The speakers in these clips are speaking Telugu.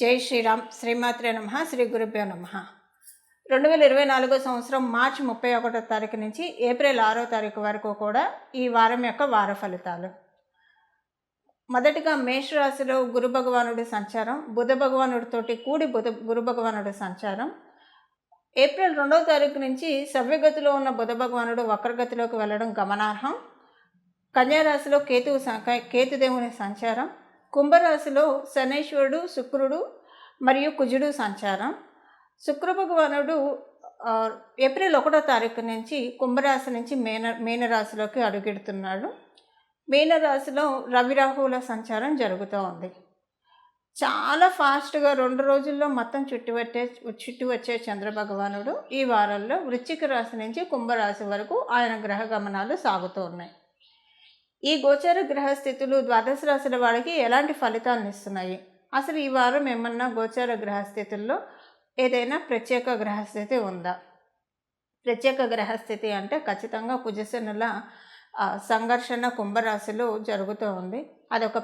జై శ్రీరామ్. శ్రీమాత్రే నమః. శ్రీ గురుభ్యో నమః. 2024 సంవత్సరం మార్చి 31వ తారీఖు నుంచి ఏప్రిల్ 6వ తారీఖు వరకు కూడా ఈ వారం యొక్క వార ఫలితాలు. మొదటిగా మేషరాశిలో గురు భగవానుడి సంచారం, బుధ భగవానుడితోటి కూడి గురు భగవానుడి సంచారం. ఏప్రిల్ 2వ తారీఖు నుంచి సవ్యగతిలో ఉన్న బుధ భగవానుడు వక్రగతిలోకి వెళ్ళడం గమనార్హం. కన్యారాశిలో కేతుదేవుని సంచారం. కుంభరాశిలో శనైశ్వరుడు, శుక్రుడు మరియు కుజుడు సంచారం. శుక్ర భగవానుడు ఏప్రిల్ 1వ తారీఖు నుంచి కుంభరాశి నుంచి మీనరాశిలోకి అడుగెడుతున్నాడు. మీనరాశిలో రవి రాహువుల సంచారం జరుగుతూ ఉంది. చాలా ఫాస్ట్గా 2 రోజుల్లో మొత్తం చుట్టి వచ్చే చంద్ర భగవానుడు ఈ వారంలో వృశ్చిక రాశి నుంచి కుంభరాశి వరకు ఆయన గ్రహ గమనాలు సాగుతూ ఉన్నాయి. ఈ గోచర గ్రహస్థితులు ద్వాదశ రాశుల వాళ్ళకి ఎలాంటి ఫలితాలను ఇస్తున్నాయి? అసలు ఈ వారం ఏమన్నా గోచర గ్రహస్థితుల్లో ఏదైనా ప్రత్యేక గ్రహస్థితి ఉందా? ప్రత్యేక గ్రహస్థితి అంటే ఖచ్చితంగా కుజశనుల సంఘర్షణ కుంభరాశిలో జరుగుతూ ఉంది. అదొక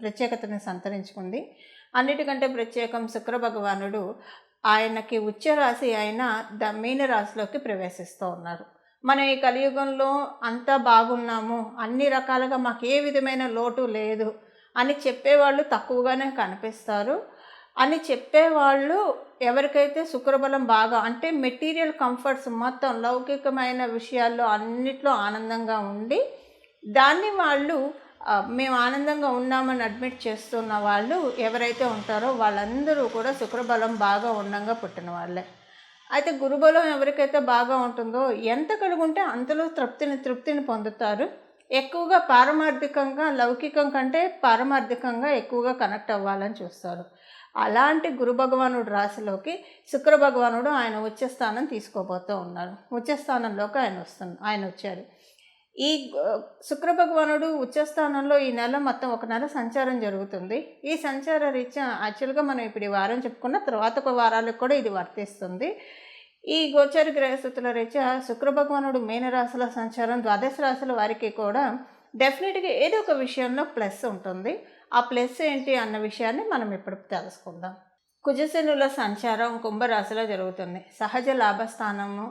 ప్రత్యేకతను సంతరించుకుంది. అన్నిటికంటే ప్రత్యేకం శుక్ర భగవానుడు ఆయనకి ఉచ్చ రాశి అయిన మీనరాశిలోకి ప్రవేశిస్తూ ఉన్నారు. మన ఈ కలియుగంలో అంతా బాగున్నాము, అన్ని రకాలుగా మాకు ఏ విధమైన లోటు లేదు అని చెప్పేవాళ్ళు తక్కువగానే కనిపిస్తారు. అని చెప్పేవాళ్ళు ఎవరికైతే శుక్రబలం బాగా అంటే మెటీరియల్ కంఫర్ట్స్ మొత్తం లౌకికమైన విషయాల్లో అన్నిట్లో ఆనందంగా ఉండి దాన్ని వాళ్ళు మేము ఆనందంగా ఉన్నామని అడ్మిట్ చేస్తున్న వాళ్ళు ఎవరైతే ఉంటారో వాళ్ళందరూ కూడా శుక్రబలం బాగా ఉండంగా పుట్టిన వాళ్ళే. అయితే గురుబలం ఎవరికైతే బాగా ఉంటుందో ఎంత కలుగుంటే అంతలో తృప్తిని పొందుతారు. ఎక్కువగా పారమార్థికంగా లౌకికం కంటే పారమార్థికంగా ఎక్కువగా కనెక్ట్ అవ్వాలని చూస్తారు. అలాంటి గురు భగవానుడు రాశిలోకి శుక్ర భగవానుడు ఆయన ఉచ్చస్థానం తీసుకోబోతూ ఉన్నారు. ఉచ్చస్థానంలోకి ఆయన వచ్చారు. ఈ శుక్ర భగవానుడు ఉచ్చస్థానంలో ఈ నెల మొత్తం 1 నెల సంచారం జరుగుతుంది. ఈ సంచార రీత్యా యాక్చువల్గా మనం ఇప్పుడు ఈ వారం చెప్పుకున్న తర్వాత ఒక వారాలకు కూడా ఇది వర్తిస్తుంది. ఈ గోచర గ్రహస్థితుల రీత్యా శుక్ర భగవానుడు మీనరాశుల సంచారం ద్వాదశ రాశుల వారికి కూడా డెఫినెట్గా ఏదో ఒక విషయంలో ప్లస్ ఉంటుంది. ఆ ప్లస్ ఏంటి అన్న విషయాన్ని మనం ఇప్పుడు తెలుసుకుందాం. కుజశనుల సంచారం కుంభరాశిలో జరుగుతుంది. సహజ లాభస్థానము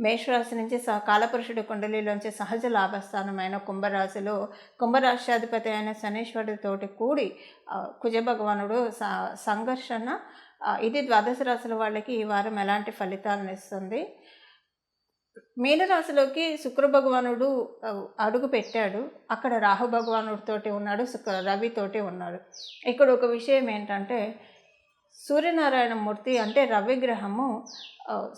మేషరాశి నుంచి కాలపురుషుడి కుండలిలోంచి సహజ లాభస్థానమైన కుంభరాశిలో కుంభరాశ్యాధిపతి అయిన శనీశ్వరుడితోటి కూడి కుజ భగవానుడు సంఘర్షణ. ఇది ద్వాదశ రాశుల వాళ్ళకి ఈ వారం ఎలాంటి ఫలితాలను ఇస్తుంది? మీనరాశిలోకి శుక్ర భగవానుడు అడుగు పెట్టాడు. అక్కడ రాహు భగవానుడితోటి ఉన్నాడు, రవితోటి ఉన్నాడు. ఇక్కడ ఒక విషయం ఏంటంటే సూర్యనారాయణ మూర్తి అంటే రవిగ్రహము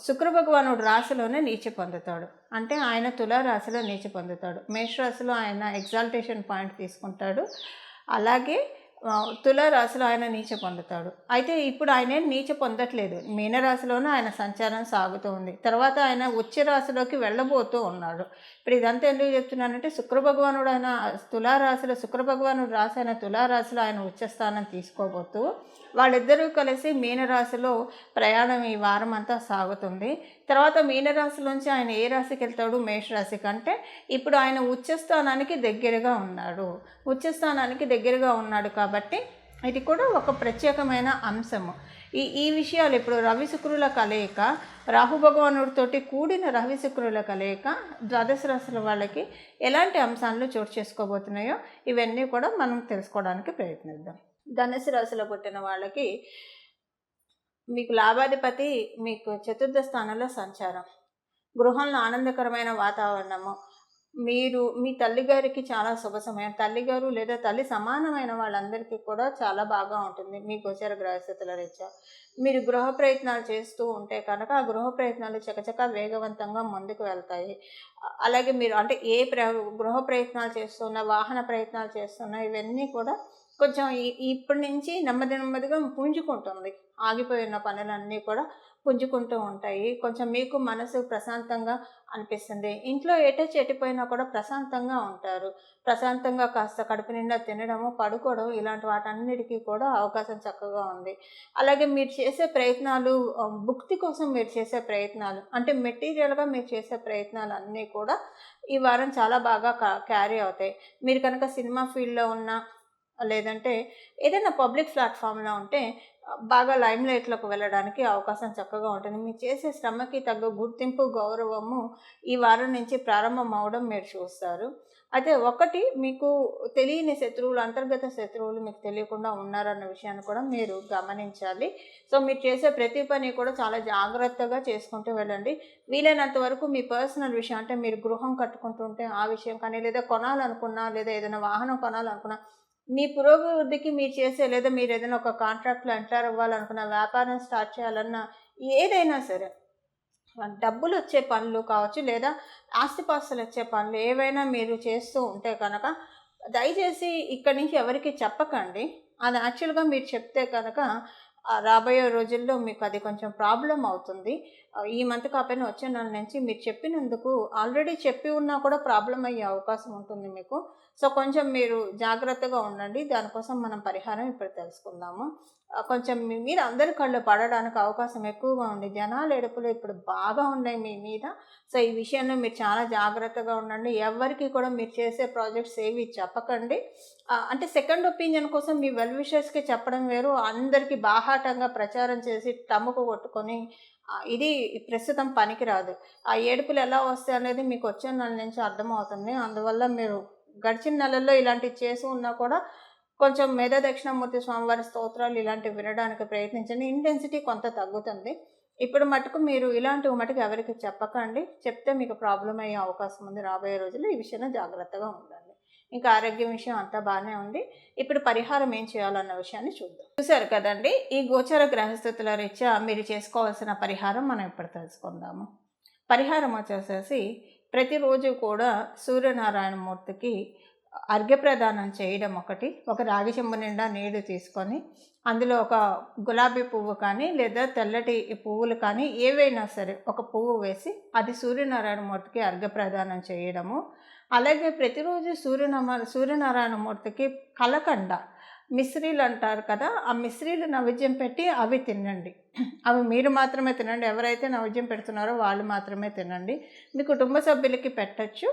శుక్ర భగవానుడు రాశిలోనే నీచ పొందుతాడు. అంటే ఆయన తులారాశిలో నీచ పొందుతాడు. మేషరాశిలో ఆయన ఎగ్జాల్టేషన్ పాయింట్ తీసుకుంటాడు. అలాగే తులారాశిలో ఆయన నీచ పొందుతాడు. అయితే ఇప్పుడు ఆయన నీచ పొందట్లేదు. మీనరాశిలోనే ఆయన సంచారం సాగుతూ ఉంది. తర్వాత ఆయన ఉచ్చ రాశిలోకి వెళ్ళబోతూ ఉన్నాడు. ఇప్పుడు ఇదంతా ఎందుకు చెప్తున్నానంటే శుక్ర భగవానుడు ఆయన తులారాశిలో శుక్ర భగవానుడు రాశి అయిన తులారాశిలో ఆయన ఉచ్చస్థానం తీసుకోబోతూ వాళ్ళిద్దరూ కలిసి మీనరాశిలో ప్రయాణం ఈ వారం అంతా సాగుతుంది. తర్వాత మీనరాశిలోంచి ఆయన ఏ రాశికి వెళ్తాడు? మేషరాశి కంటే ఇప్పుడు ఆయన ఉచ్చస్థానానికి దగ్గరగా ఉన్నాడు. ఉచ్చస్థానానికి దగ్గరగా ఉన్నాడు కాబట్టి ఇది కూడా ఒక ప్రత్యేకమైన అంశము. ఈ విషయాలు ఇప్పుడు రవి శుక్రుల కలయిక, రాహు భగవానుడితోటి కూడిన రవి శుక్రుల కలయిక ద్వాదశ రాశుల వాళ్ళకి ఎలాంటి అంశాలను చోటు చేసుకోబోతున్నాయో ఇవన్నీ కూడా మనం తెలుసుకోవడానికి ప్రయత్నిద్దాం. ధనుసు రాశిలో పుట్టిన వాళ్ళకి మీకు లాభాధిపతి మీకు చతుర్థ స్థానంలో సంచారం. గృహంలో ఆనందకరమైన వాతావరణము. మీరు మీ తల్లిగారికి చాలా శుభ సమయం. తల్లిగారు లేదా తల్లి సమానమైన వాళ్ళందరికీ కూడా చాలా బాగా ఉంటుంది మీ గోచర గ్రహస్థితుల రీత్యా. మీరు గృహ ప్రయత్నాలు చేస్తూ ఉంటే కనుక ఆ గృహ ప్రయత్నాలు చకచకా వేగవంతంగా ముందుకు వెళ్తాయి. అలాగే మీరు అంటే గృహ ప్రయత్నాలు చేస్తున్నా, వాహన ప్రయత్నాలు చేస్తున్నా ఇవన్నీ కూడా కొంచెం ఇప్పటి నుంచి నెమ్మదిగా పుంజుకుంటుంది. ఆగిపోయిన పనులన్నీ కూడా పుంజుకుంటూ ఉంటాయి. కొంచెం మీకు మనసు ప్రశాంతంగా అనిపిస్తుంది. ఇంట్లో ఎటైపోయినా కూడా ప్రశాంతంగా ఉంటారు. ప్రశాంతంగా కాస్త కడుపు నిండా తినడము, పడుకోవడం ఇలాంటి వాటన్నిటికీ కూడా అవకాశం చక్కగా ఉంది. అలాగే మీరు చేసే ప్రయత్నాలు భుక్తి కోసం మీరు చేసే ప్రయత్నాలు అంటే మెటీరియల్గా మీరు చేసే ప్రయత్నాలు అన్నీ కూడా ఈ వారం చాలా బాగా క్యారీ అవుతాయి. మీరు కనుక సినిమా ఫీల్డ్లో ఉన్న లేదంటే ఏదైనా పబ్లిక్ ప్లాట్ఫామ్లో ఉంటే బాగా లైమ్లైట్లోకి వెళ్ళడానికి అవకాశం చక్కగా ఉంటుంది. మీరు చేసే శ్రమకి తగ్గ గుర్తింపు, గౌరవము ఈ వారం నుంచి ప్రారంభం అవ్వడం మీరు చూస్తారు. అయితే ఒకటి, మీకు తెలియని శత్రువులు, అంతర్గత శత్రువులు మీకు తెలియకుండా ఉన్నారన్న విషయాన్ని కూడా మీరు గమనించాలి. సో మీరు చేసే ప్రతి పని కూడా చాలా జాగ్రత్తగా చేసుకుంటూ వెళ్ళండి. వీలైనంత వరకు మీ పర్సనల్ విషయం, అంటే మీరు గృహం కట్టుకుంటుంటే ఆ విషయం కానీ, లేదా కొనాలనుకున్నా, లేదా ఏదైనా వాహనం కొనాలనుకున్నా, మీ పురోభివృద్ధికి మీరు చేసే, లేదా మీరు ఏదైనా ఒక కాంట్రాక్ట్లో ఎంటర్ అవ్వాలనుకున్న, వ్యాపారం స్టార్ట్ చేయాలన్నా, ఏదైనా సరే డబ్బులు వచ్చే పనులు కావచ్చు, లేదా ఆస్తిపాస్తులు వచ్చే పనులు ఏవైనా మీరు చేస్తూ ఉంటే కనుక దయచేసి ఇక్కడి నుంచి ఎవరికి చెప్పకండి. అది యాక్చువల్గా మీరు చెప్తే కనుక రాబోయే రోజుల్లో మీకు అది కొంచెం ప్రాబ్లం అవుతుంది. ఈ మంత్ కాకపోయినా వచ్చే నెల నుంచి మీరు చెప్పినందుకు, ఆల్రెడీ చెప్పి ఉన్నా కూడా ప్రాబ్లం అయ్యే అవకాశం ఉంటుంది మీకు. సో కొంచెం మీరు జాగ్రత్తగా ఉండండి. దానికోసం మనం పరిహారం ఇప్పుడు తెలుసుకుందాము. కొంచెం మీ మీద అందరి కళ్ళు పడడానికి అవకాశం ఎక్కువగా ఉంది. జనాల ఎడుపులు ఇప్పుడు బాగా ఉన్నాయి మీ మీద. సో ఈ విషయంలో మీరు చాలా జాగ్రత్తగా ఉండండి. ఎవరికి కూడా మీరు చేసే ప్రాజెక్ట్స్ ఏవి చెప్పకండి. అంటే సెకండ్ ఒపీనియన్ కోసం మీ వెల్ విషర్స్కి చెప్పడం వేరు, అందరికీ బాహాటంగా ప్రచారం చేసి టమ్ముకు కొట్టుకొని ఇది ప్రస్తుతం పనికిరాదు. ఆ ఏడుపులు ఎలా వస్తాయి అనేది మీకు వచ్చే నెల నుంచి అర్థమవుతుంది. అందువల్ల మీరు గడిచిన నెలల్లో ఇలాంటివి చేసి ఉన్నా కూడా కొంచెం మేధా దక్షిణామూర్తి స్వామివారి స్తోత్రాలు ఇలాంటివి వినడానికి ప్రయత్నించండి. ఇంటెన్సిటీ కొంత తగ్గుతుంది. ఇప్పుడు మటుకు మీరు ఇలాంటివి మటుకు ఎవరికి చెప్పకండి. చెప్తే మీకు ప్రాబ్లం అయ్యే అవకాశం ఉంది. రాబోయే రోజుల్లో ఈ విషయంలో జాగ్రత్తగా ఉండండి. ఇంకా ఆరోగ్యం విషయం అంతా బాగానే ఉంది. ఇప్పుడు పరిహారం ఏం చేయాలన్న విషయాన్ని చూద్దాం. చూశారు కదండి, ఈ గోచర గ్రహస్థితుల రీత్యా మీరు చేసుకోవాల్సిన పరిహారం మనం ఇప్పుడు తెలుసుకుందాము. పరిహారం వచ్చేసేసి ప్రతిరోజు కూడా సూర్యనారాయణ మూర్తికి అర్ఘ్యప్రదానం చేయడం ఒకటి. ఒక రాగి చెంబు నిండా నీళ్లు తీసుకొని అందులో ఒక గులాబీ పువ్వు కానీ, లేదా తెల్లటి పువ్వులు కానీ ఏవైనా సరే ఒక పువ్వు వేసి అది సూర్యనారాయణ మూర్తికి అర్ఘ్యప్రదానం చేయడము. అలాగే ప్రతిరోజు సూర్యనారాయణ మూర్తికి కలకండ మిశ్రీలు అంటారు కదా, ఆ మిశ్రీలు నైవేద్యం పెట్టి అవి తినండి. అవి మీరు మాత్రమే తినండి. ఎవరైతే నైవేద్యం పెడుతున్నారో వాళ్ళు మాత్రమే తినండి. మీ కుటుంబ సభ్యులకి పెట్టచ్చు,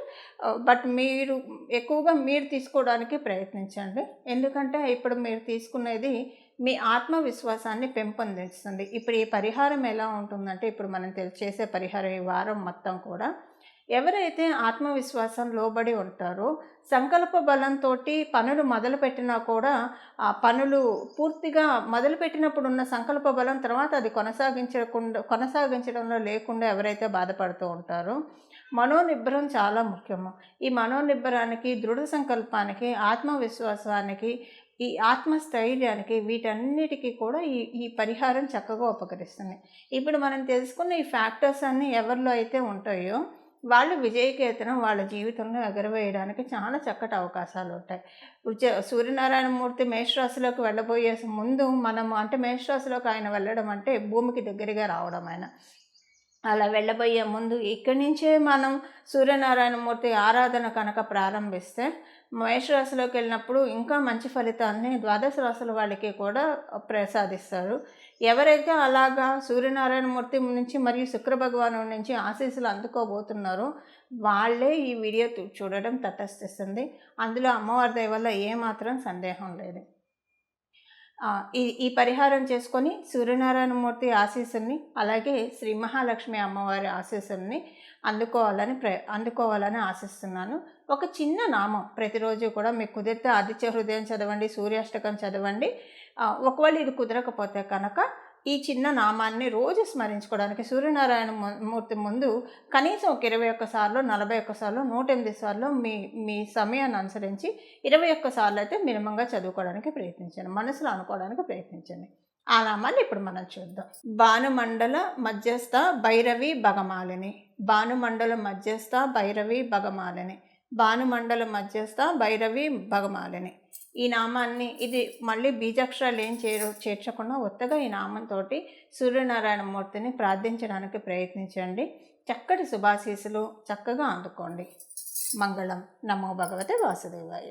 బట్ మీరు ఎక్కువగా మీరు తీసుకోవడానికి ప్రయత్నించండి. ఎందుకంటే ఇప్పుడు మీరు తీసుకునేది మీ ఆత్మవిశ్వాసాన్ని పెంపొందిస్తుంది. ఇప్పుడు ఈ పరిహారం ఎలా ఉంటుందంటే, ఇప్పుడు మనం చేసే పరిహారం ఈ వారం మొత్తం కూడా ఎవరైతే ఆత్మవిశ్వాసం లోబడి ఉంటారో, సంకల్ప బలంతో పనులు మొదలుపెట్టినా కూడా ఆ పనులు పూర్తిగా మొదలుపెట్టినప్పుడు ఉన్న సంకల్ప బలం తర్వాత అది కొనసాగించడంలో లేకుండా ఎవరైతే బాధపడుతూ ఉంటారో, మనోనిబ్బరం చాలా ముఖ్యము. ఈ మనోనిబ్బరానికి, దృఢ సంకల్పానికి, ఆత్మవిశ్వాసానికి, ఈ ఆత్మస్థైర్యానికి, వీటన్నిటికీ కూడా ఈ పరిహారం చక్కగా ఉపకరిస్తుంది. ఇప్పుడు మనం తెలుసుకున్న ఈ ఫ్యాక్టర్స్ అన్నీ ఎవరిలో అయితే ఉంటాయో వాళ్ళు విజయకేతనం వాళ్ళ జీవితంలో ఎగరవేయడానికి చాలా చక్కటి అవకాశాలు ఉంటాయి. సూర్యనారాయణ మూర్తి మేషరాశిలోకి వెళ్ళబోయే ముందు మనము, అంటే మేషరాశిలోకి ఆయన వెళ్ళడం అంటే భూమికి దగ్గరగా రావడం ఆయన. అలా వెళ్ళబోయే ముందు ఇక్కడి నుంచే మనం సూర్యనారాయణ మూర్తి ఆరాధన కనుక ప్రారంభిస్తే మేషరాశిలోకి వెళ్ళినప్పుడు ఇంకా మంచి ఫలితాన్ని ద్వాదశ రాశుల వాళ్ళకి కూడా ప్రసాదిస్తారు. ఎవరైతే అలాగా సూర్యనారాయణ మూర్తి నుంచి మరియు శుక్ర భగవాను నుంచి ఆశీస్సులు అందుకోబోతున్నారో వాళ్ళే ఈ వీడియో చూడడం తటస్థిస్తుంది. అందులో అమ్మవారి దయ వల్ల ఏమాత్రం సందేహం లేదు. ఈ పరిహారం చేసుకొని సూర్యనారాయణ మూర్తి ఆశీస్సుల్ని, అలాగే శ్రీ మహాలక్ష్మి అమ్మవారి ఆశీస్సుల్ని అందుకోవాలని ఆశిస్తున్నాను. ఒక చిన్న నామం ప్రతిరోజు కూడా మీకు కుదిరితే ఆదిత్య హృదయం చదవండి, సూర్యాష్టకం చదవండి. ఒకవేళ ఇది కుదరకపోతే కనుక ఈ చిన్న నామాన్ని రోజు స్మరించుకోవడానికి సూర్యనారాయణ మూర్తి ముందు కనీసం ఒక 21 సార్లు, 41 సార్లు, 108 సార్లు మీ సమయాన్ని అనుసరించి 21 సార్లు అయితే మినిమంగా చదువుకోవడానికి ప్రయత్నించండి, మనసులో అనుకోవడానికి ప్రయత్నించండి. ఆ నామాన్ని ఇప్పుడు మనం చూద్దాం. భానుమండల మధ్యస్థ భైరవి భగమాలిని, భానుమండల మధ్యస్థ భైరవి భగమాలిని, భానుమండల మధ్యస్థ భైరవి భగమాలిని. ఈ నామాన్ని, ఇది మళ్ళీ బీజాక్షరాలు ఏం చేర్చకుండా ఉత్తగా ఈ నామంతో సూర్యనారాయణ మూర్తిని ప్రార్థించడానికి ప్రయత్నించండి. చక్కటి శుభాశీస్సులు చక్కగా అందుకోండి. మంగళం. నమో భగవతే వాసుదేవాయ.